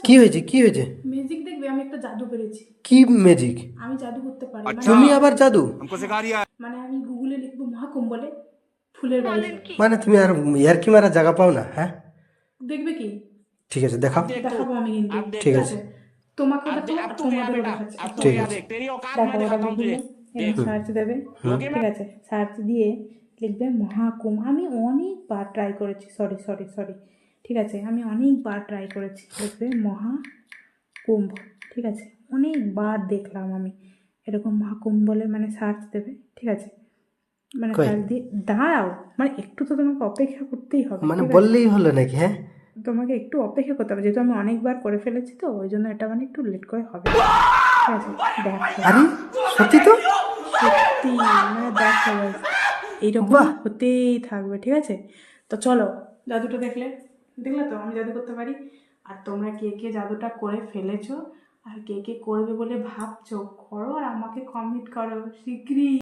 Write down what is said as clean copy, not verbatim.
কি হয়েছে কি হয়েছে? ম্যাজিক দেখবে, আমি একটা জাদু করেছি। কি ম্যাজিক? আমি জাদু করতে পারি। তুমি আবার জাদু? মানে আমি গুগলে লিখবো মহাকুম্ভ বলে ফুলের বাড়ি হবে। মানে তুমি আর ইয়ার্কি মারার জায়গা পাও না, হ্যাঁ? দেখবে কি? ঠিক আছে, দেখাও। দেখাবো আমি কিন্তু। ঠিক আছে। তোমাকেও দেখাবো আর তোমাদেরও দেখাচ্ছি। ঠিক আছে। দেখো ওরা গুগলে সার্চ দেবে, ঠিক আছে? সার্চ দিয়ে লিখবে মহাকুম্ভ। আমি অনেকবার ট্রাই করেছি, সরি, ঠিক আছে? আমি অনেকবার ট্রাই করেছি। লিখবে মহাকুম্ভ, ঠিক আছে? অনেকবার দেখলাম আমি এরকম মহাকুম্ভ বলে, মানে সার্চ দেবে, ঠিক আছে? মানে কই? সার্চ দিয়ে দাঁড়াও, মানে একটু তো তোমাকে অপেক্ষা করতেই হবে, মানে ঠিক আছে? বললেই হলো নাকি? হ্যাঁ, তোমাকে একটু অপেক্ষা করতে হবে, যেহেতু আমি অনেকবার করে ফেলেছি, তো ওই জন্য এটা মানে একটু লেট করে হবে, ঠিক আছে? দেখো, আরে সত্যি তো? সত্যি মানে দেখো guys, এইরকম বাহ! হতেই থাকবে, ঠিক আছে? তো চলো, জাদুটা দেখলে তো আমি জাদু করতে পারি। আর তোমরা কে কে জাদুটা করে ফেলেছো আর কে কে করবে বলে ভাবছো, করো আর আমাকে কমেন্ট করো শীঘ্রই।